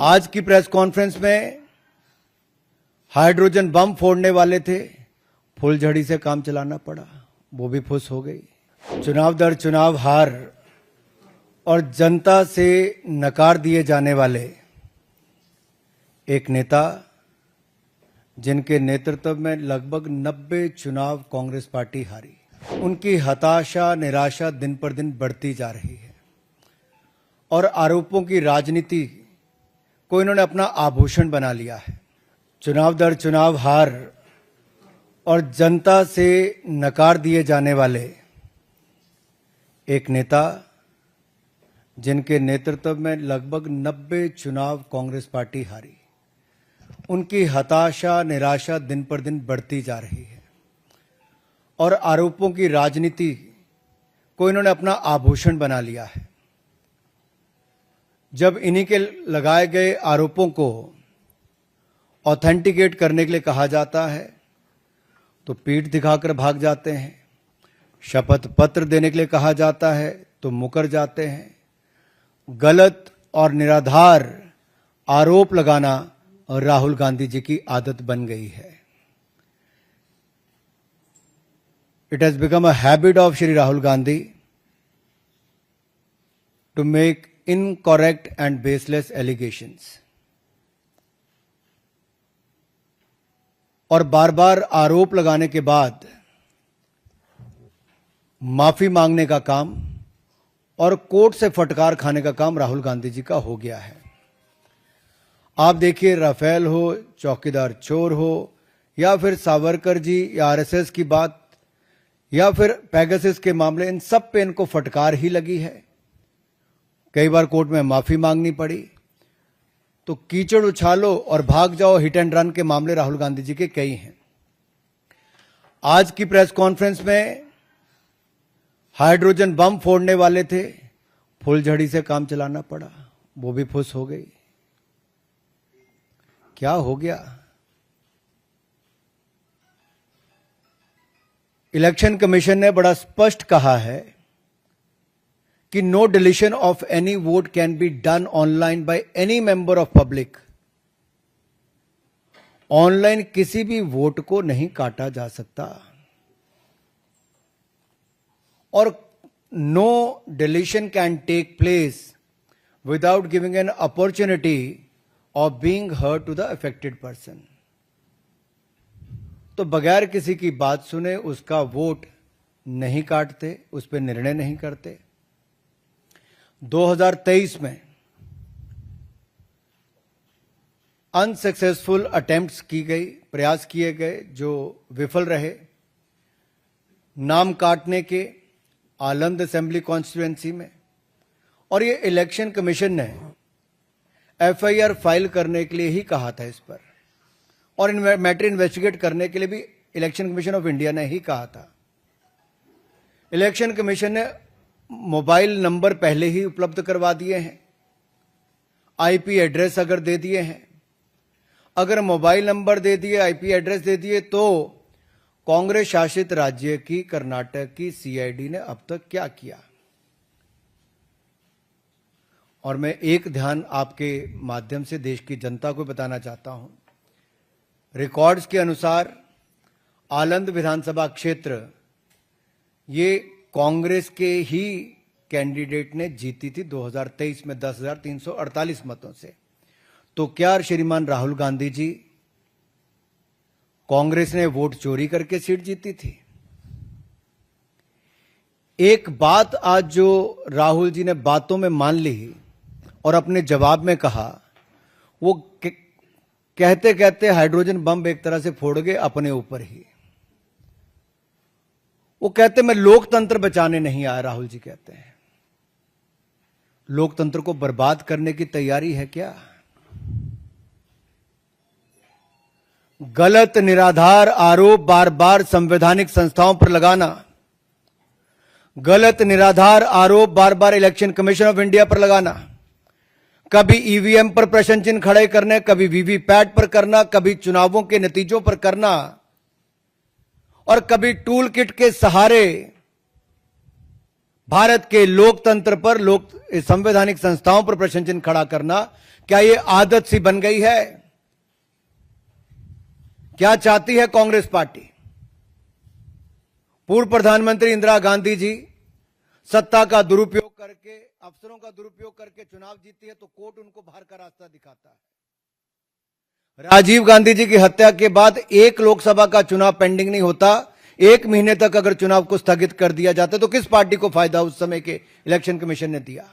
आज की press conference में हाइड्रोजन बम फोड़ने वाले थे, फुलझड़ी से काम चलाना पड़ा, वो भी फुस हो गई। चुनाव दर चुनाव हार और जनता से नकार दिए जाने वाले एक नेता, जिनके नेतृत्व में लगभग 90 चुनाव कांग्रेस पार्टी हारी, उनकी हताशा निराशा दिन पर दिन बढ़ती जा रही है और आरोपों की राजनीति को इन्होंने अपना आभूषण बना लिया है। चुनाव दर चुनाव हार और जनता से नकार दिए जाने वाले एक नेता, जिनके नेतृत्व में लगभग 90 चुनाव कांग्रेस पार्टी हारी, उनकी हताशा निराशा दिन पर दिन बढ़ती जा रही है और आरोपों की राजनीति को इन्होंने अपना आभूषण बना लिया है। जब इन्हीं के लगाए गए आरोपों को ऑथेंटिकेट करने के लिए कहा जाता है तो पीठ दिखाकर भाग जाते हैं, शपथ पत्र देने के लिए कहा जाता है तो मुकर जाते हैं। गलत और निराधार आरोप लगाना राहुल गांधी जी की आदत बन गई है। It has become a habit of Shri Rahul Gandhi to make incorrect and baseless allegations और बार बार आरोप लगाने के बाद माफी मांगने का काम और कोर्ट से फटकार खाने का काम राहुल गांधी जी का हो गया है। आप देखिए, राफेल हो, चौकीदार चोर हो, या फिर सावरकर जी या आरएसएस की बात, या फिर पेगासस के मामले, इन सब पे इनको फटकार ही लगी है। कई बार कोर्ट में माफी मांगनी पड़ी। तो कीचड़ उछालो और भाग जाओ, हिट एंड रन के मामले राहुल गांधी जी के कई हैं। आज की प्रेस कॉन्फ्रेंस में हाइड्रोजन बम फोड़ने वाले थे, फुलझड़ी से काम चलाना पड़ा, वो भी फुस हो गई। क्या हो गया? इलेक्शन कमीशन ने बड़ा स्पष्ट कहा है कि no deletion of any vote can be done online by any member of public। Online किसी भी वोट को नहीं काटा जा सकता और no deletion can take place without giving an opportunity of being heard to the affected person। तो बगैर किसी की बात सुने उसका वोट नहीं काटते, उस पर निर्णय नहीं करते। 2023 में अनसक्सेसफुल अटेम्प्ट्स की गई, प्रयास किए गए जो विफल रहे, नाम काटने के आलंद असेंबली कॉन्स्टिट्यूएंसी में। और ये इलेक्शन कमीशन ने एफआईआर फाइल करने के लिए ही कहा था इस पर, और मैटर इन्वेस्टिगेट करने के लिए भी इलेक्शन कमीशन ऑफ इंडिया ने ही कहा था। इलेक्शन कमीशन ने मोबाइल नंबर पहले ही उपलब्ध करवा दिए हैं, आईपी एड्रेस अगर दे दिए हैं। अगर मोबाइल नंबर दे दिए, आईपी एड्रेस दे दिए, तो कांग्रेस शासित राज्य की कर्नाटक की सीआईडी ने अब तक क्या किया? और मैं एक ध्यान आपके माध्यम से देश की जनता को बताना चाहता हूं। रिकॉर्ड्स के अनुसार आलंद विधानसभा क्षेत्र ये कांग्रेस के ही कैंडिडेट ने जीती थी 2023 में 10,348 मतों से। तो क्या श्रीमान राहुल गांधी जी, कांग्रेस ने वोट चोरी करके सीट जीती थी? एक बात आज जो राहुल जी ने बातों में मान ली और अपने जवाब में कहा, वो कहते कहते हाइड्रोजन बम एक तरह से फोड़ गए अपने ऊपर ही। वो कहते मैं लोकतंत्र बचाने नहीं आया, राहुल जी कहते हैं। लोकतंत्र को बर्बाद करने की तैयारी है क्या? गलत निराधार आरोप बार बार संवैधानिक संस्थाओं पर लगाना, गलत निराधार आरोप बार बार इलेक्शन कमीशन ऑफ इंडिया पर लगाना, कभी ईवीएम पर प्रश्न चिन्ह खड़े करने, कभी वीवीपैट पर करना, कभी चुनावों के नतीजों पर करना, और कभी टूल किट के सहारे भारत के लोकतंत्र पर, संवैधानिक संस्थाओं पर प्रश्न चिन्ह खड़ा करना, क्या यह आदत सी बन गई है? क्या चाहती है कांग्रेस पार्टी? पूर्व प्रधानमंत्री इंदिरा गांधी जी सत्ता का दुरुपयोग करके, अफसरों का दुरुपयोग करके चुनाव जीती है तो कोर्ट उनको बाहर का रास्ता दिखाता है। राजीव गांधी जी की हत्या के बाद एक लोकसभा का चुनाव पेंडिंग नहीं होता, 1 महीने तक अगर चुनाव को स्थगित कर दिया जाता तो किस पार्टी को फायदा उस समय के इलेक्शन कमीशन ने दिया?